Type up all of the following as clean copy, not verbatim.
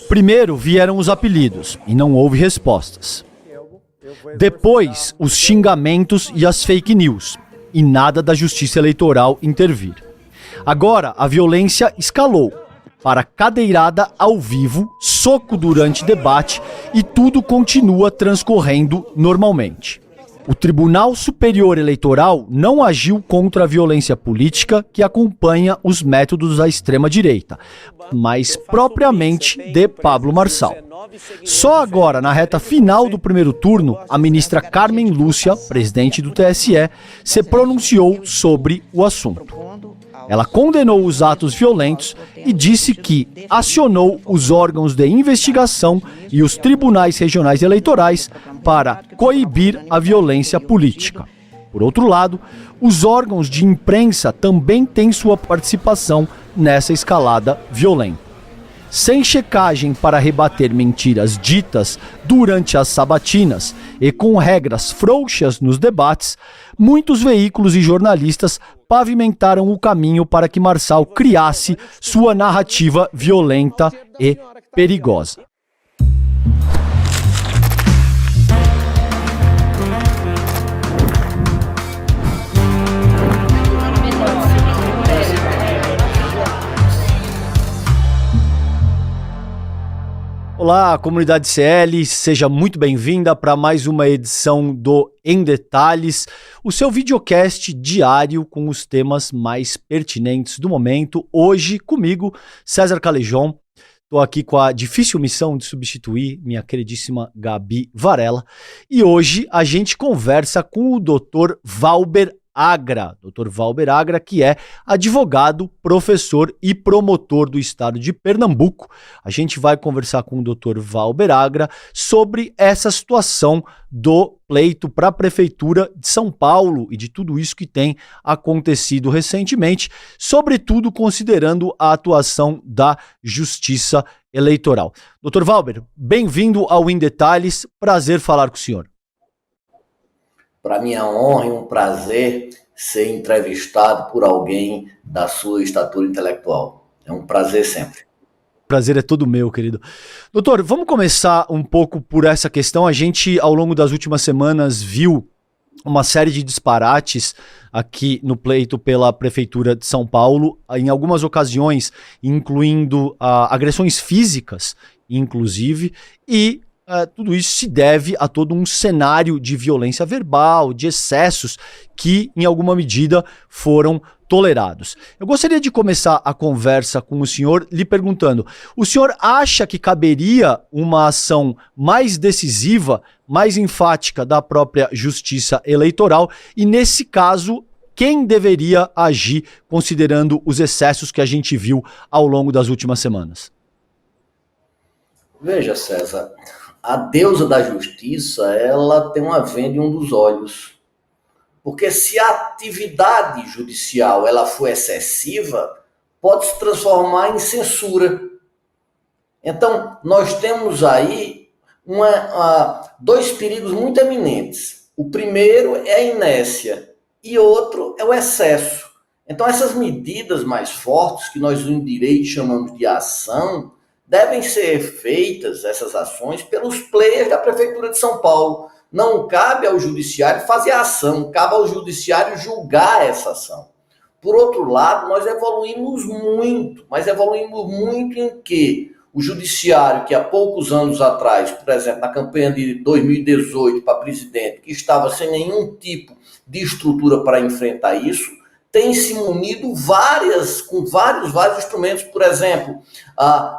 Primeiro vieram os apelidos e não houve respostas. Depois, os xingamentos e as fake news, e nada da Justiça Eleitoral intervir. Agora, a violência escalou para cadeirada ao vivo, soco durante debate e tudo continua transcorrendo normalmente. O Tribunal Superior Eleitoral não agiu contra a violência política que acompanha os métodos da extrema-direita, mas propriamente de Pablo Marçal. Só agora, na reta final do primeiro turno, a ministra Carmen Lúcia, presidente do TSE, se pronunciou sobre o assunto. Ela condenou os atos violentos e disse que acionou os órgãos de investigação e os tribunais regionais eleitorais para coibir a violência política. Por outro lado, os órgãos de imprensa também têm sua participação nessa escalada violenta. Sem checagem para rebater mentiras ditas durante as sabatinas e com regras frouxas nos debates, muitos veículos e jornalistas pavimentaram o caminho para que Marçal criasse sua narrativa violenta e perigosa. Olá, comunidade CL, seja muito bem-vinda para mais uma edição do Em Detalhes, o seu videocast diário com os temas mais pertinentes do momento. Hoje, comigo, César Calejon. Estou aqui com a difícil missão de substituir minha queridíssima Gabi Varela. E hoje a gente conversa com o Dr. Valber Agra, Dr. Valber Agra, que é advogado, professor e promotor do estado de Pernambuco. A gente vai conversar com o Dr. Valber Agra sobre essa situação do pleito para a Prefeitura de São Paulo e de tudo isso que tem acontecido recentemente, sobretudo considerando a atuação da Justiça Eleitoral. Dr. Valber, bem-vindo ao Em Detalhes, prazer falar com o senhor. Para mim é uma honra e um prazer ser entrevistado por alguém da sua estatura intelectual. É um prazer sempre. O prazer é todo meu, querido. Doutor, vamos começar um pouco por essa questão. A gente, ao longo das últimas semanas, viu uma série de disparates aqui no pleito pela Prefeitura de São Paulo, em algumas ocasiões, incluindo agressões físicas, inclusive, e tudo isso se deve a todo um cenário de violência verbal, de excessos que, em alguma medida, foram tolerados. Eu gostaria de começar a conversa com o senhor lhe perguntando: o senhor acha que caberia uma ação mais decisiva, mais enfática da própria Justiça Eleitoral? E, nesse caso, quem deveria agir considerando os excessos que a gente viu ao longo das últimas semanas? Veja, César, a deusa da justiça, ela tem uma venda em um dos olhos. Porque se a atividade judicial ela for excessiva, pode se transformar em censura. Então, nós temos aí dois perigos muito eminentes. O primeiro é a inércia e outro é o excesso. Então, essas medidas mais fortes, que nós no direito chamamos de ação, devem ser feitas, essas ações, pelos players da Prefeitura de São Paulo. Não cabe ao judiciário fazer a ação, cabe ao judiciário julgar essa ação. Por outro lado, nós evoluímos muito, mas evoluímos muito em que o judiciário, que há poucos anos atrás, por exemplo, na campanha de 2018 para presidente, que estava sem nenhum tipo de estrutura para enfrentar isso, tem se munido com vários instrumentos. Por exemplo,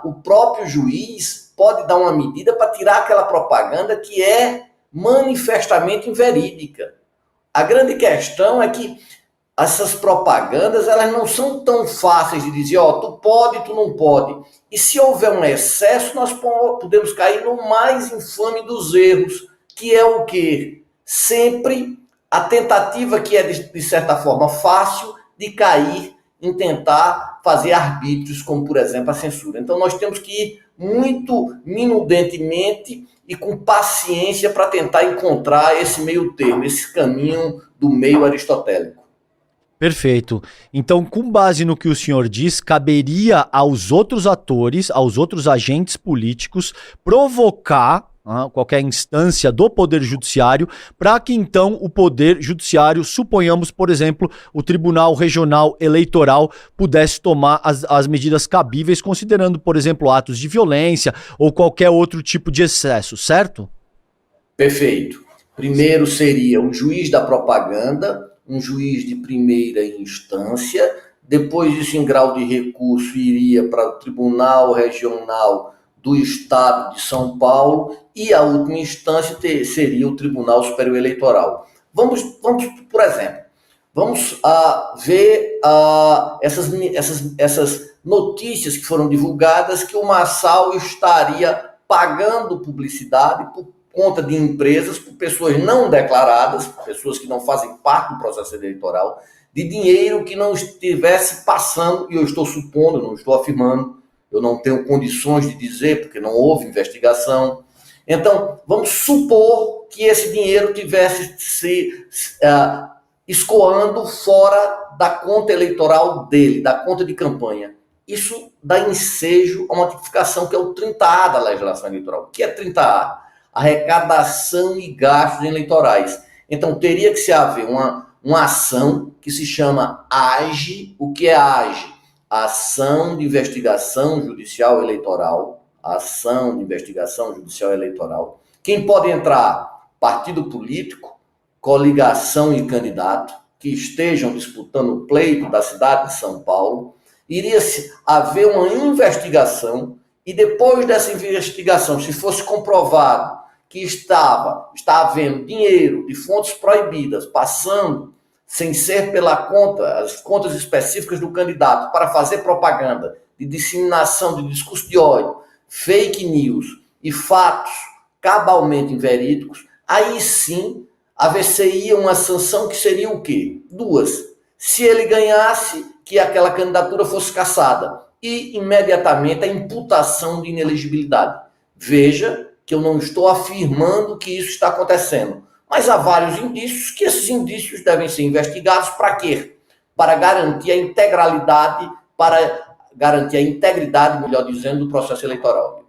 o próprio juiz pode dar uma medida para tirar aquela propaganda que é manifestamente inverídica. A grande questão é que essas propagandas, elas não são tão fáceis de dizer, tu pode, tu não pode. E se houver um excesso, nós podemos cair no mais infame dos erros, que é o quê? Sempre a tentativa que é, de certa forma, fácil de cair em tentar fazer arbítrios, como, por exemplo, a censura. Então, nós temos que ir muito minudentemente e com paciência para tentar encontrar esse meio termo, esse caminho do meio aristotélico. Perfeito. Então, com base no que o senhor diz, caberia aos outros atores, aos outros agentes políticos, provocar qualquer instância do Poder Judiciário para que então o Poder Judiciário, suponhamos, por exemplo, o Tribunal Regional Eleitoral pudesse tomar as medidas cabíveis, considerando, por exemplo, atos de violência ou qualquer outro tipo de excesso, certo? Perfeito. Primeiro seria o juiz da propaganda, um juiz de primeira instância, depois disso, em grau de recurso, iria para o Tribunal Regional do Estado de São Paulo e a última instância seria o Tribunal Superior Eleitoral. Vamos por exemplo, vamos ver essas notícias que foram divulgadas que o Marçal estaria pagando publicidade por conta de empresas, por pessoas não declaradas, pessoas que não fazem parte do processo eleitoral, de dinheiro que não estivesse passando, e eu estou supondo, não estou afirmando, eu não tenho condições de dizer, porque não houve investigação. Então, vamos supor que esse dinheiro tivesse se escoando fora da conta eleitoral dele, da conta de campanha. Isso dá ensejo a uma tipificação que é o 30A da legislação eleitoral. O que é 30A? Arrecadação e gastos eleitorais. Então, teria que se haver uma ação que se chama AGE. O que é AGE? Ação de Investigação Judicial Eleitoral. Ação de Investigação Judicial Eleitoral. Quem pode entrar? Partido político, coligação e candidato, que estejam disputando o pleito da cidade de São Paulo. Iria haver uma investigação e depois dessa investigação, se fosse comprovado que está havendo dinheiro de fontes proibidas passando sem ser pela conta, as contas específicas do candidato para fazer propaganda de disseminação de discurso de ódio, fake news e fatos cabalmente inverídicos, aí sim haver-se-ia uma sanção que seria o quê? Duas. Se ele ganhasse, que aquela candidatura fosse cassada e imediatamente a imputação de inelegibilidade. Veja que eu não estou afirmando que isso está acontecendo, mas há vários indícios que esses indícios devem ser investigados para quê? Para garantir a integralidade, para garantir a integridade, melhor dizendo, do processo eleitoral.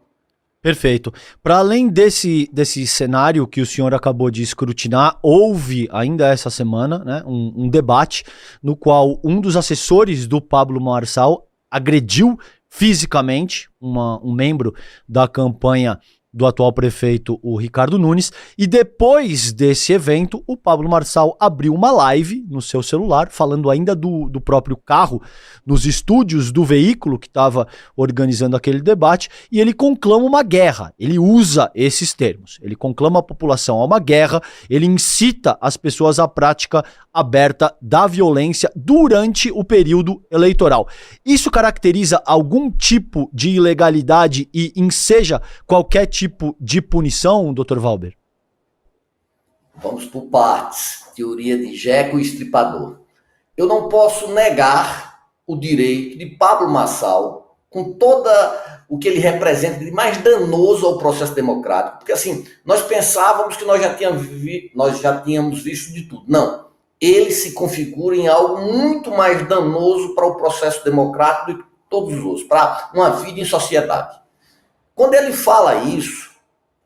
Perfeito. Para além desse cenário que o senhor acabou de escrutinar, houve ainda essa semana, né, um debate no qual um dos assessores do Pablo Marçal agrediu fisicamente um membro da campanha do atual prefeito, o Ricardo Nunes, e depois desse evento, o Pablo Marçal abriu uma live no seu celular, falando ainda do próprio carro, nos estúdios do veículo que estava organizando aquele debate, e ele conclama uma guerra, ele usa esses termos, ele conclama a população a uma guerra, ele incita as pessoas à prática aberta da violência durante o período eleitoral. Isso caracteriza algum tipo de ilegalidade e enseja qualquer tipo de punição, Dr. Valber? Vamos por partes. Teoria de Jekyll e Estripador. Eu não posso negar o direito de Pablo Marçal, com toda o que ele representa de mais danoso ao processo democrático, porque assim, nós pensávamos que nós já tínhamos visto de tudo. Não. Ele se configura em algo muito mais danoso para o processo democrático do que todos os outros, para uma vida em sociedade. Quando ele fala isso,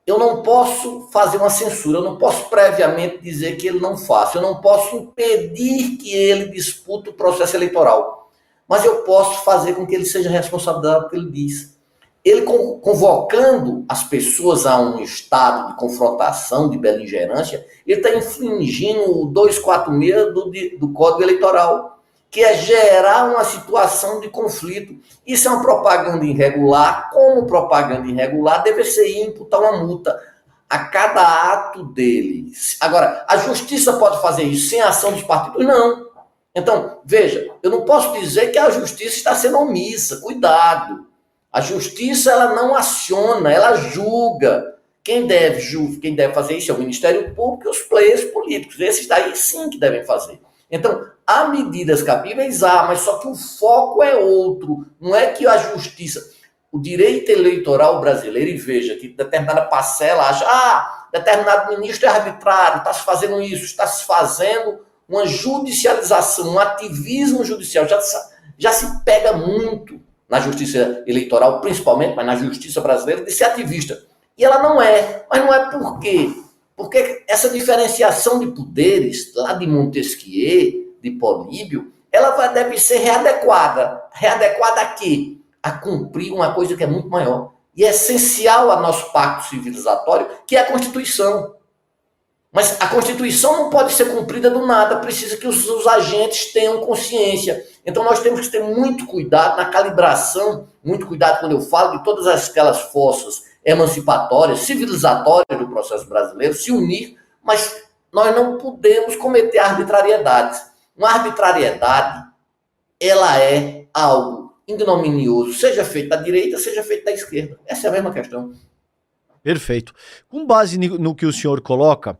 eu não posso fazer uma censura, eu não posso previamente dizer que ele não faça, eu não posso impedir que ele dispute o processo eleitoral, mas eu posso fazer com que ele seja responsabilizado pelo que ele diz. Ele convocando as pessoas a um estado de confrontação, de beligerância, ele está infringindo o 246 do Código Eleitoral, que é gerar uma situação de conflito. Isso é uma propaganda irregular. Como propaganda irregular, deve-se imputar uma multa a cada ato dele. Agora, a justiça pode fazer isso sem a ação dos partidos? Não. Então, veja, eu não posso dizer que a justiça está sendo omissa. Cuidado. A justiça, ela não aciona, ela julga. Quem deve fazer isso é o Ministério Público e os players políticos. Esses daí sim que devem fazer. Então, há medidas cabíveis, mas só que o foco é outro. Não é que a justiça, o direito eleitoral brasileiro, e veja que determinada parcela acha, determinado ministro é arbitrário, está se fazendo isso, está se fazendo uma judicialização, um ativismo judicial. Já se pega muito na justiça eleitoral, principalmente, mas na justiça brasileira, de ser ativista. E ela não é. Mas não é por quê? Porque essa diferenciação de poderes, lá de Montesquieu, de Políbio, deve ser readequada. Readequada a quê? A cumprir uma coisa que é muito maior. E é essencial ao nosso pacto civilizatório, que é a Constituição. Mas a Constituição não pode ser cumprida do nada, precisa que os agentes tenham consciência. Então nós temos que ter muito cuidado na calibração, muito cuidado quando eu falo de todas aquelas forças emancipatórias, civilizatórias do processo brasileiro, se unir, mas nós não podemos cometer arbitrariedades. Uma arbitrariedade, ela é algo ignominioso, seja feito da direita, seja feito da esquerda. Essa é a mesma questão. Perfeito. Com base no que o senhor coloca,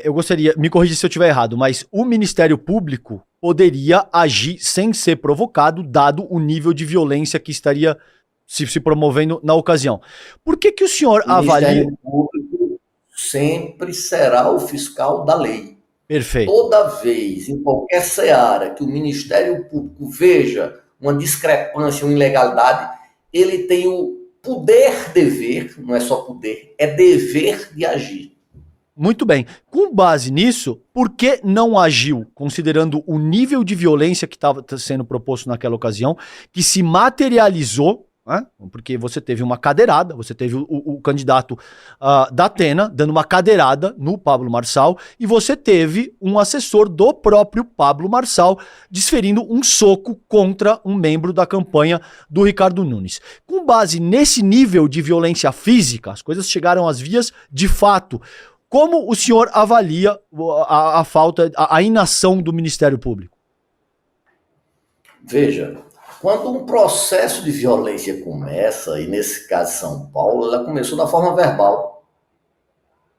eu gostaria, me corrija se eu estiver errado, mas o Ministério Público poderia agir sem ser provocado, dado o nível de violência que estaria se promovendo na ocasião. Por que o senhor avalia... O Ministério Público sempre será o fiscal da lei. Perfeito. Toda vez, em qualquer seara, que o Ministério Público veja uma discrepância, uma ilegalidade, ele tem o poder-dever, não é só poder, é dever de agir. Muito bem. Com base nisso, por que não agiu, considerando o nível de violência que estava sendo proposto naquela ocasião, que se materializou, né? Porque você teve uma cadeirada, você teve o candidato da Atena dando uma cadeirada no Pablo Marçal, e você teve um assessor do próprio Pablo Marçal desferindo um soco contra um membro da campanha do Ricardo Nunes. Com base nesse nível de violência física, as coisas chegaram às vias de fato. Como o senhor avalia a falta, a inação do Ministério Público? Veja, quando um processo de violência começa, e nesse caso São Paulo, ela começou da forma verbal.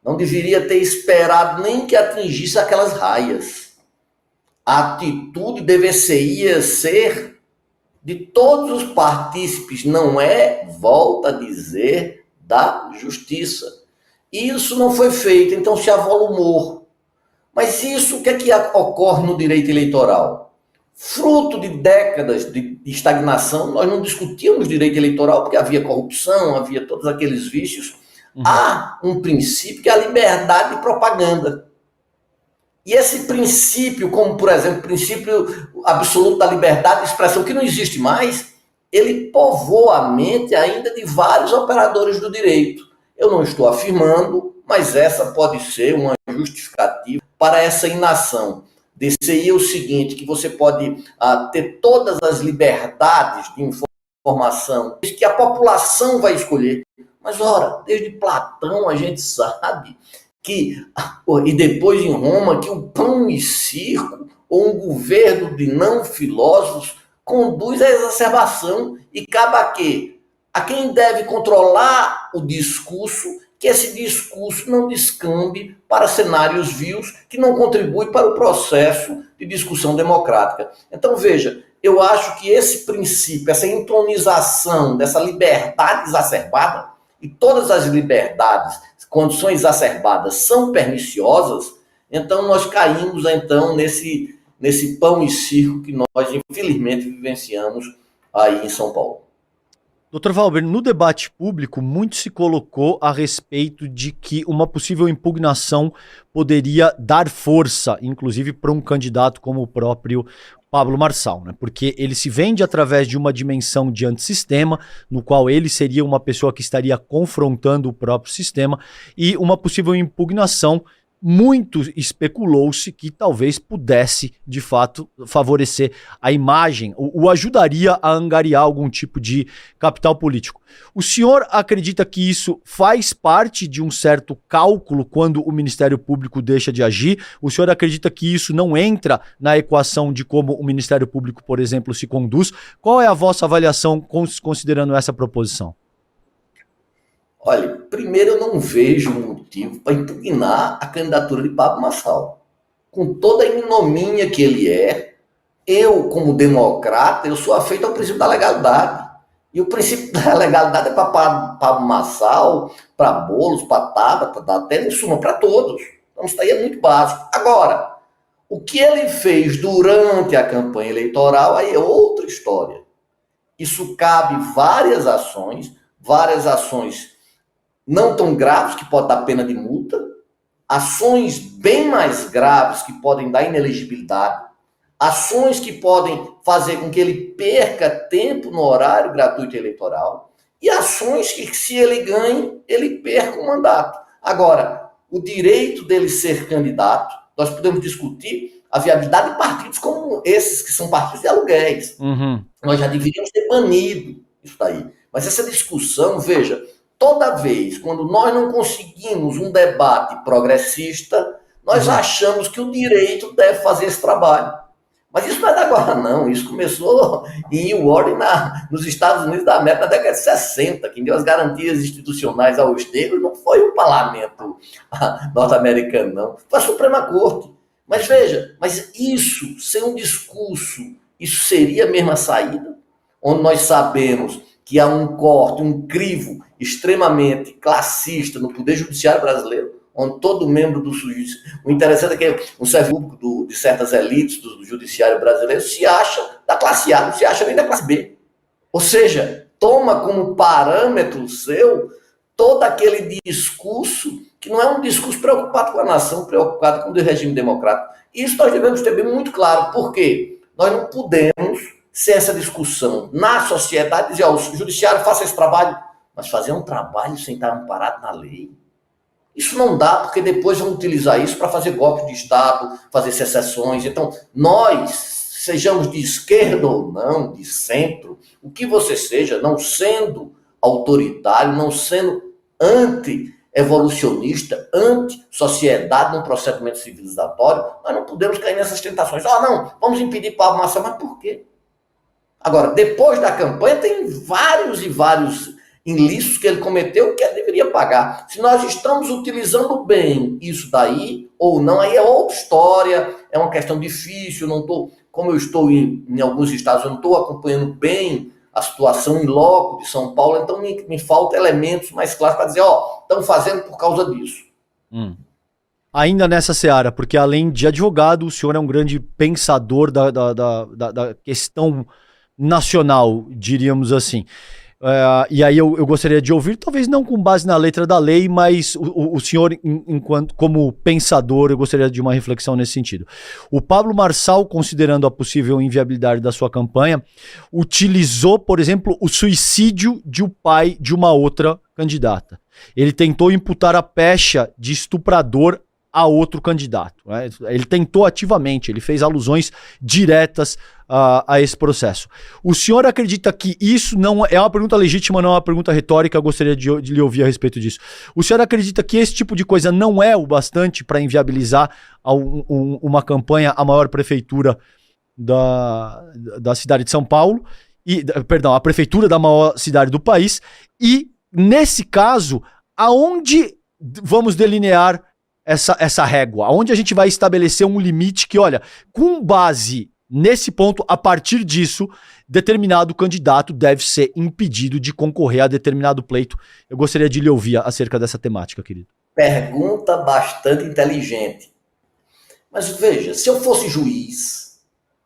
Não deveria ter esperado nem que atingisse aquelas raias. A atitude deveria ser de todos os partícipes, não é, volta a dizer, da justiça. Isso não foi feito, então se avolumou. Mas isso, o que é que ocorre no direito eleitoral? Fruto de décadas de estagnação, nós não discutíamos direito eleitoral porque havia corrupção, havia todos aqueles vícios. Há um princípio que é a liberdade de propaganda. E esse princípio, como por exemplo, o princípio absoluto da liberdade de expressão, que não existe mais, ele povoa a mente ainda de vários operadores do direito. Eu não estou afirmando, mas essa pode ser uma justificativa para essa inação. Desse o seguinte, que você pode ter todas as liberdades de informação que a população vai escolher. Mas, ora, desde Platão a gente sabe que, e depois em Roma, que o pão e circo, ou um governo de não filósofos, conduz à exacerbação e cabe a quê? A quem deve controlar o discurso, que esse discurso não descambe para cenários vios que não contribuem para o processo de discussão democrática. Então, veja, eu acho que esse princípio, essa entronização dessa liberdade exacerbada, e todas as liberdades, quando são exacerbadas, são perniciosas, então nós caímos então nesse pão e circo que nós, infelizmente, vivenciamos aí em São Paulo. Dr. Valber, no debate público, muito se colocou a respeito de que uma possível impugnação poderia dar força, inclusive para um candidato como o próprio Pablo Marçal, né? Porque ele se vende através de uma dimensão de antissistema, no qual ele seria uma pessoa que estaria confrontando o próprio sistema, e uma possível impugnação. Muito especulou-se que talvez pudesse, de fato, favorecer a imagem, o ajudaria a angariar algum tipo de capital político. O senhor acredita que isso faz parte de um certo cálculo quando o Ministério Público deixa de agir? O senhor acredita que isso não entra na equação de como o Ministério Público, por exemplo, se conduz? Qual é a vossa avaliação considerando essa proposição? Olha, primeiro eu não vejo motivo para impugnar a candidatura de Pablo Marçal. Com toda a ignomínia que ele é, eu, como democrata, eu sou afeito ao princípio da legalidade. E o princípio da legalidade é para Pablo Marçal, para Boulos, para Tabata, da Atena, em suma, para todos. Então isso daí é muito básico. Agora, O que ele fez durante a campanha eleitoral, aí é outra história. Isso cabe várias ações não tão graves, que pode dar pena de multa, ações bem mais graves, que podem dar inelegibilidade, ações que podem fazer com que ele perca tempo no horário gratuito eleitoral, e ações que, se ele ganhe, ele perca o mandato. Agora, o direito dele ser candidato, nós podemos discutir a viabilidade de partidos como esses, que são partidos de aluguéis. Nós já deveríamos ter banido isso daí. Mas essa discussão, veja, toda vez quando nós não conseguimos um debate progressista, nós achamos que o direito deve fazer esse trabalho. Mas isso não é de agora, não. Isso começou em Washington, nos Estados Unidos da América, na década de 60. Quem deu as garantias institucionais aos negros não foi o parlamento norte-americano, não. Foi a Suprema Corte. Mas veja, mas isso, sem um discurso, isso seria a mesma saída? Onde nós sabemos que há um corte, um crivo extremamente classista no Poder Judiciário brasileiro, onde todo membro do judiciário... O interessante é que o serviço público de certas elites do judiciário brasileiro se acha da classe A, não se acha nem da classe B. Ou seja, toma como parâmetro seu todo aquele discurso que não é um discurso preocupado com a nação, preocupado com o regime democrático. Isso nós devemos ter bem muito claro. Por quê? Nós não podemos ser essa discussão na sociedade, dizer, o judiciário faça esse trabalho, mas fazer um trabalho sem estar amparado na lei. Isso não dá, porque depois vão utilizar isso para fazer golpe de Estado, fazer secessões. Então, nós, sejamos de esquerda ou não, de centro, o que você seja, não sendo autoritário, não sendo anti-evolucionista, anti-sociedade, num procedimento civilizatório, nós não podemos cair nessas tentações. Não, vamos impedir Pablo Marçal, mas por quê? Agora, depois da campanha, tem vários e vários ilícitos que ele cometeu que ele deveria pagar. Se nós estamos utilizando bem isso daí ou não, aí é outra história, é uma questão difícil, não tô, como eu estou em alguns estados, eu não estou acompanhando bem a situação em loco de São Paulo, então me faltam elementos mais claros para dizer, estão fazendo por causa disso. Ainda nessa seara, porque além de advogado, o senhor é um grande pensador da questão nacional, diríamos assim. E aí eu gostaria de ouvir, talvez não com base na letra da lei, mas o senhor, enquanto como pensador, eu gostaria de uma reflexão nesse sentido. O Pablo Marçal, considerando a possível inviabilidade da sua campanha, utilizou, por exemplo, o suicídio de um pai de uma outra candidata. Ele tentou imputar a pecha de estuprador a outro candidato, né? Ele tentou ativamente, ele fez alusões diretas a esse processo. O senhor acredita que isso não é uma pergunta legítima, não é uma pergunta retórica? Eu gostaria de lhe ouvir a respeito disso. O senhor acredita que esse tipo de coisa não é o bastante para inviabilizar uma campanha à maior prefeitura da cidade de São Paulo, a prefeitura da maior cidade do país, e nesse caso, aonde vamos delinear essa régua? Aonde a gente vai estabelecer um limite que, olha, com base nesse ponto, a partir disso, determinado candidato deve ser impedido de concorrer a determinado pleito? Eu gostaria de lhe ouvir acerca dessa temática, querido. Pergunta bastante inteligente. Mas veja, se eu fosse juiz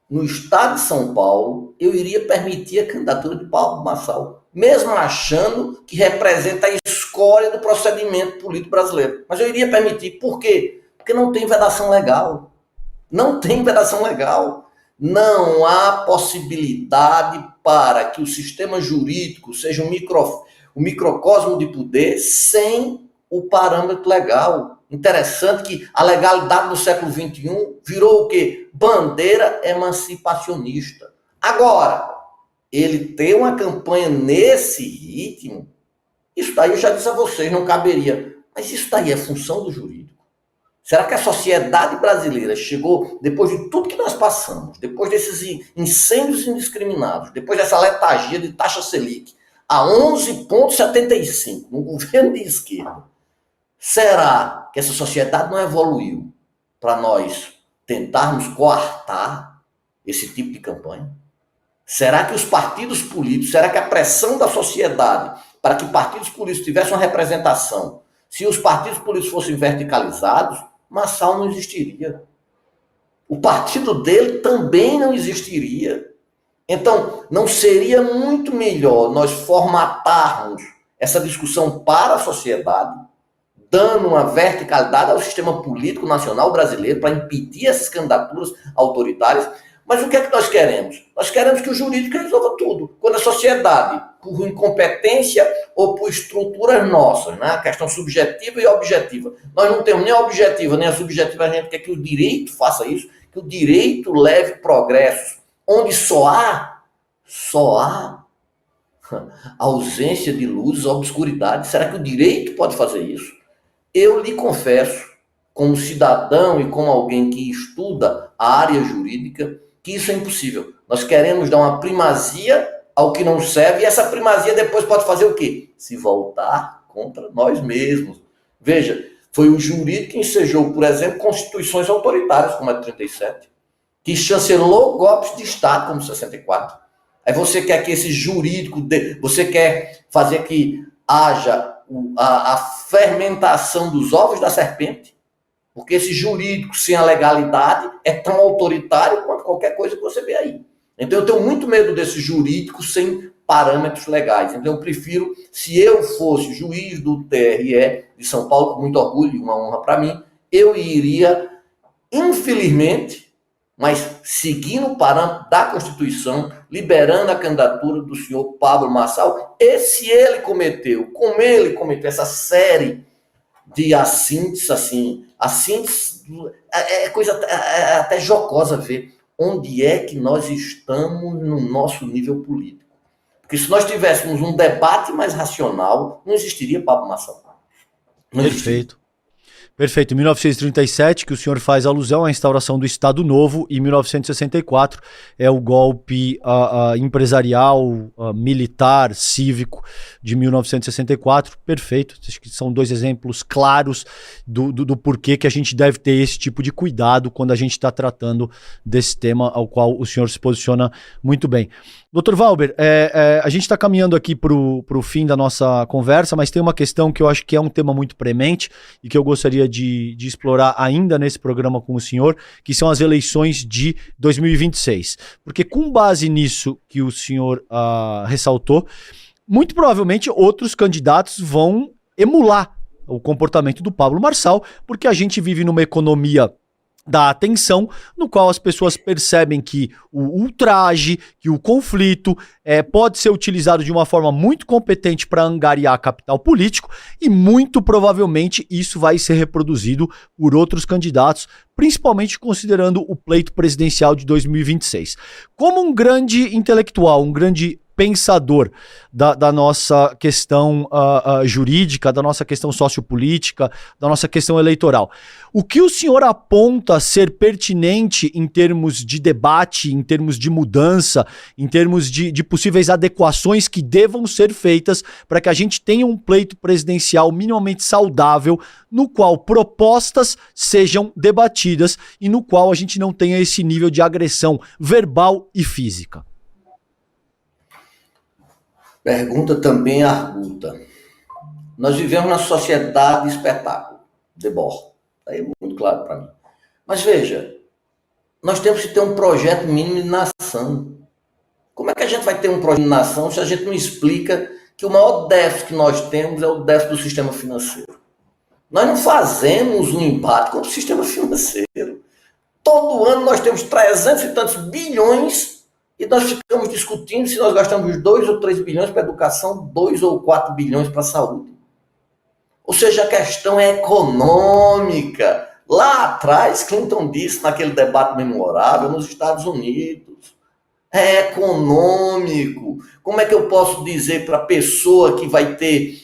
no estado de São Paulo, eu iria permitir a candidatura de Pablo Marçal, mesmo achando que representa a escória do procedimento político brasileiro. Mas eu iria permitir. Por quê? Porque não tem vedação legal. Não tem vedação legal. Não há possibilidade para que o sistema jurídico seja um microcosmo de poder sem o parâmetro legal. Interessante que a legalidade no século XXI virou o quê? Bandeira emancipacionista. Agora, ele tem uma campanha nesse ritmo, isso daí eu já disse a vocês, não caberia. Mas isso daí é função do jurídico. Será que a sociedade brasileira chegou, depois de tudo que nós passamos, depois desses incêndios indiscriminados, depois dessa letargia de taxa Selic, a 11,75 no governo de esquerda, será que essa sociedade não evoluiu para nós tentarmos coartar esse tipo de campanha? Será que os partidos políticos, será que a pressão da sociedade para que partidos políticos tivessem uma representação, se os partidos políticos fossem verticalizados, Marçal não existiria. o partido dele também não existiria. Então, não seria muito melhor nós formatarmos essa discussão para a sociedade, dando uma verticalidade ao sistema político nacional brasileiro para impedir essas candidaturas autoritárias? Mas o que é que nós queremos? Nós queremos que o jurídico resolva tudo. Quando a sociedade, por incompetência ou por estruturas nossas, né, a questão subjetiva e objetiva, nós não temos nem a objetiva nem a subjetiva, a gente quer que o direito faça isso, que o direito leve progressos, onde só há ausência de luzes, obscuridade. Será que o direito pode fazer isso? Eu lhe confesso, como cidadão e como alguém que estuda a área jurídica, que isso é impossível. Nós queremos dar uma primazia ao que não serve, e essa primazia depois pode fazer o quê? Se voltar contra nós mesmos. Veja, foi o jurídico que ensejou, por exemplo, constituições autoritárias, como a de 37, que chancelou golpes de Estado, como 64. Aí você quer que esse jurídico, você quer fazer que haja a fermentação dos ovos da serpente, porque esse jurídico sem a legalidade é tão autoritário quanto qualquer coisa que você vê aí. Então eu tenho muito medo desse jurídico sem parâmetros legais. Então eu prefiro, se eu fosse juiz do TRE de São Paulo, com muito orgulho e uma honra para mim, eu iria, infelizmente, mas seguindo o parâmetro da Constituição, liberando a candidatura do senhor Pablo Marçal, e se ele cometeu, como ele cometeu essa série de assínteses, assim, assínteses, é coisa até jocosa ver onde é que nós estamos no nosso nível político. Porque se nós tivéssemos um debate mais racional, não existiria Pablo Marçal. Perfeito. Perfeito. Em 1937, que o senhor faz alusão à instauração do Estado Novo, e em 1964 é o golpe empresarial, militar, cívico de 1964. Perfeito. Acho que são dois exemplos claros do porquê que a gente deve ter esse tipo de cuidado quando a gente está tratando desse tema ao qual o senhor se posiciona muito bem. Dr. Valber, a gente está caminhando aqui para o fim da nossa conversa, mas tem uma questão que eu acho que é um tema muito premente e que eu gostaria de explorar ainda nesse programa com o senhor, que são as eleições de 2026. Porque com base nisso que o senhor ressaltou, muito provavelmente outros candidatos vão emular o comportamento do Pablo Marçal, porque a gente vive numa economia da atenção, no qual as pessoas percebem que o ultraje, que o conflito pode ser utilizado de uma forma muito competente para angariar capital político, e muito provavelmente isso vai ser reproduzido por outros candidatos, principalmente considerando o pleito presidencial de 2026. Como um grande intelectual, um grande pensador da nossa questão jurídica, da nossa questão sociopolítica, da nossa questão eleitoral, o que o senhor aponta ser pertinente em termos de debate, em termos de mudança, em termos de possíveis adequações que devam ser feitas para que a gente tenha um pleito presidencial minimamente saudável, no qual propostas sejam debatidas e no qual a gente não tenha esse nível de agressão verbal e física? Pergunta também arguta. Nós vivemos na sociedade de espetáculo, debord. Está aí muito claro para mim. Mas veja, nós temos que ter um projeto mínimo de nação. Como é que a gente vai ter um projeto de nação se a gente não explica que o maior déficit que nós temos é o déficit do sistema financeiro? Nós não fazemos um embate contra o sistema financeiro. Todo ano nós temos 300 e tantos bilhões e nós ficamos discutindo se nós gastamos 2 ou 3 bilhões para educação, 2 ou 4 bilhões para a saúde. Ou seja, a questão é econômica. Lá atrás, Clinton disse naquele debate memorável nos Estados Unidos, é econômico. Como é que eu posso dizer para a pessoa que vai ter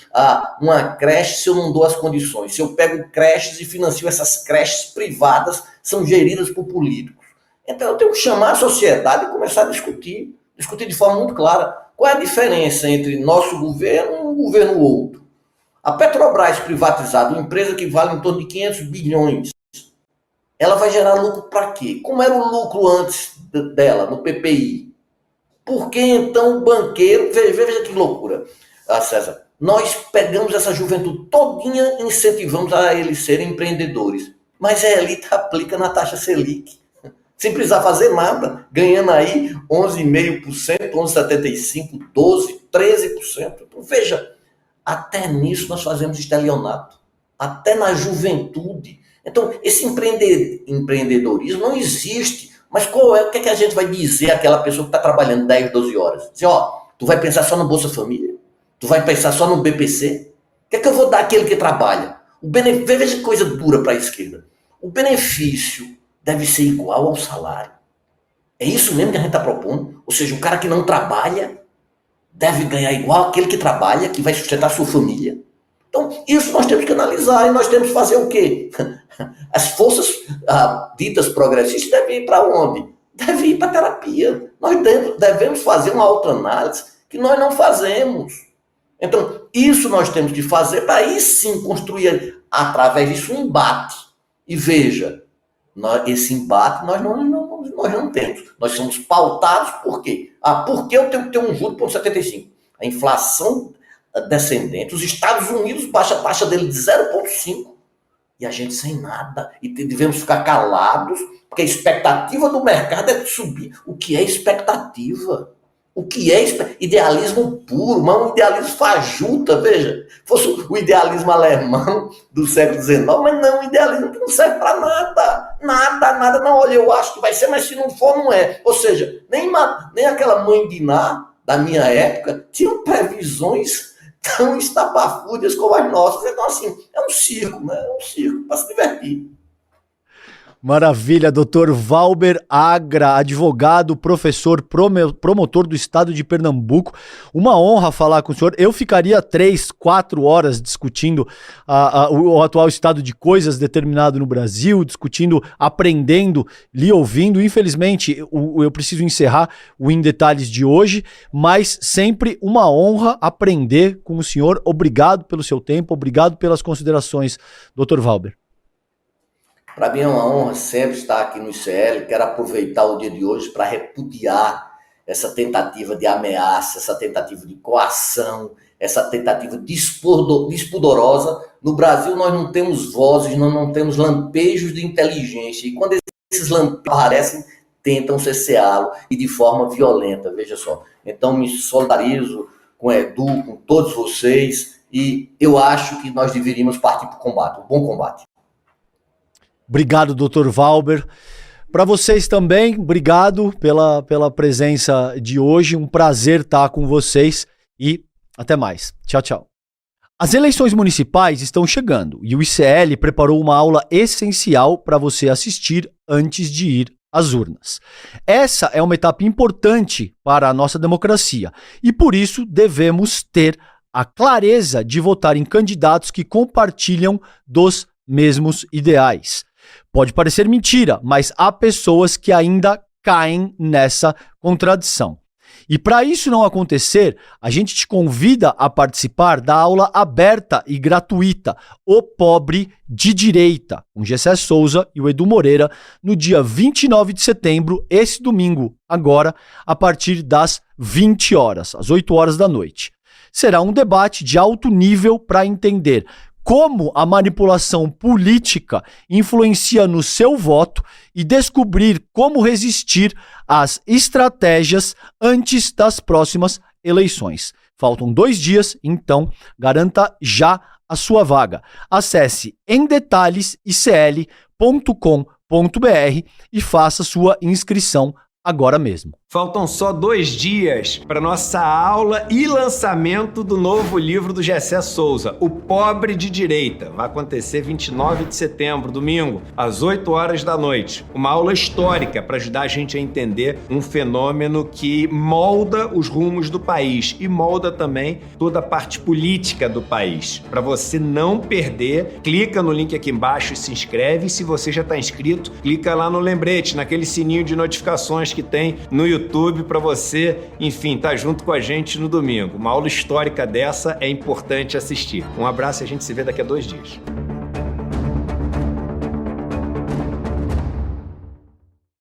uma creche se eu não dou as condições? Se eu pego creches e financio essas creches privadas, são geridas por políticos. Então eu tenho que chamar a sociedade e começar a discutir de forma muito clara. Qual é a diferença entre nosso governo e um governo outro? A Petrobras privatizada, uma empresa que vale em torno de 500 bilhões, ela vai gerar lucro para quê? Como era o lucro antes dela, no PPI? Por que então o banqueiro... Veja que loucura, César. Nós pegamos essa juventude todinha e incentivamos a eles serem empreendedores. Mas a elite aplica na taxa Selic. sem precisar fazer nada, ganhando aí 11,5%, 11,75%, 12%, 13%. Então, veja, até nisso nós fazemos estelionato, até na juventude. Então, esse empreendedorismo não existe. Mas o que é que a gente vai dizer àquela pessoa que está trabalhando 10, 12 horas? Dizer, tu vai pensar só no Bolsa Família? Tu vai pensar só no BPC? O que é que eu vou dar àquele que trabalha? Veja que coisa dura para a esquerda. O benefício deve ser igual ao salário. É isso mesmo que a gente está propondo? Ou seja, o cara que não trabalha deve ganhar igual aquele que trabalha, que vai sustentar sua família. Então, isso nós temos que analisar e nós temos que fazer o quê? As forças ditas progressistas devem ir para onde? Devem ir para a terapia. Nós devemos fazer uma autoanálise que nós não fazemos. Então, isso nós temos que fazer para aí sim construir, através disso, um embate. E veja, esse embate nós não temos. Nós somos pautados por quê? Porque eu tenho que ter um juro por 75. A inflação descendente, os Estados Unidos baixa a taxa dele de 0,5 e a gente sem nada. E devemos ficar calados, porque a expectativa do mercado é subir. O que é expectativa? O que é idealismo puro, mas um idealismo fajuta, veja. Fosse o idealismo alemão do século XIX, mas não, um idealismo que não serve para nada. Nada. Não, olha, eu acho que vai ser, mas se não for, não é. Ou seja, nem aquela mãe de Iná, da minha época, tinham previsões tão estapafúrdias como as nossas. Então, assim, é um circo, né? É um circo para se divertir. Maravilha, doutor Valber Agra, advogado, professor, promotor do estado de Pernambuco. Uma honra falar com o senhor. Eu ficaria 3, 4 horas discutindo o atual estado de coisas determinado no Brasil, discutindo, aprendendo, lhe ouvindo. Infelizmente, eu preciso encerrar o Em Detalhes de hoje, mas sempre uma honra aprender com o senhor. Obrigado pelo seu tempo, obrigado pelas considerações, doutor Valber. Para mim é uma honra sempre estar aqui no ICL. Quero aproveitar o dia de hoje para repudiar essa tentativa de ameaça, essa tentativa de coação, essa tentativa despudorosa. No Brasil nós não temos vozes, nós não temos lampejos de inteligência. E quando esses lampejos aparecem, tentam cerceá-lo e de forma violenta, veja só. Então me solidarizo com o Edu, com todos vocês, e eu acho que nós deveríamos partir para o combate, um bom combate. Obrigado, Dr. Valber. Para vocês também, obrigado pela presença de hoje. Um prazer estar com vocês e até mais. Tchau, tchau. As eleições municipais estão chegando e o ICL preparou uma aula essencial para você assistir antes de ir às urnas. Essa é uma etapa importante para a nossa democracia e por isso devemos ter a clareza de votar em candidatos que compartilham dos mesmos ideais. Pode parecer mentira, mas há pessoas que ainda caem nessa contradição. E para isso não acontecer, a gente te convida a participar da aula aberta e gratuita O Pobre de Direita, com Gessé Souza e o Edu Moreira, no dia 29 de setembro, esse domingo, agora, a partir das 20 horas, às 8 horas da noite. Será um debate de alto nível para entender como a manipulação política influencia no seu voto e descobrir como resistir às estratégias antes das próximas eleições. Faltam 2 dias, então garanta já a sua vaga. Acesse emdetalhesicl.com.br e faça sua inscrição agora mesmo. Faltam só 2 dias para nossa aula e lançamento do novo livro do Gessé Souza, O Pobre de Direita. Vai acontecer 29 de setembro, domingo, às 8 horas da noite. Uma aula histórica para ajudar a gente a entender um fenômeno que molda os rumos do país e molda também toda a parte política do país. Para você não perder, clica no link aqui embaixo e se inscreve. E se você já está inscrito, clica lá no lembrete, naquele sininho de notificações que tem no YouTube para você, enfim, tá junto com a gente no domingo. Uma aula histórica dessa é importante assistir. Um abraço e a gente se vê daqui a 2 dias.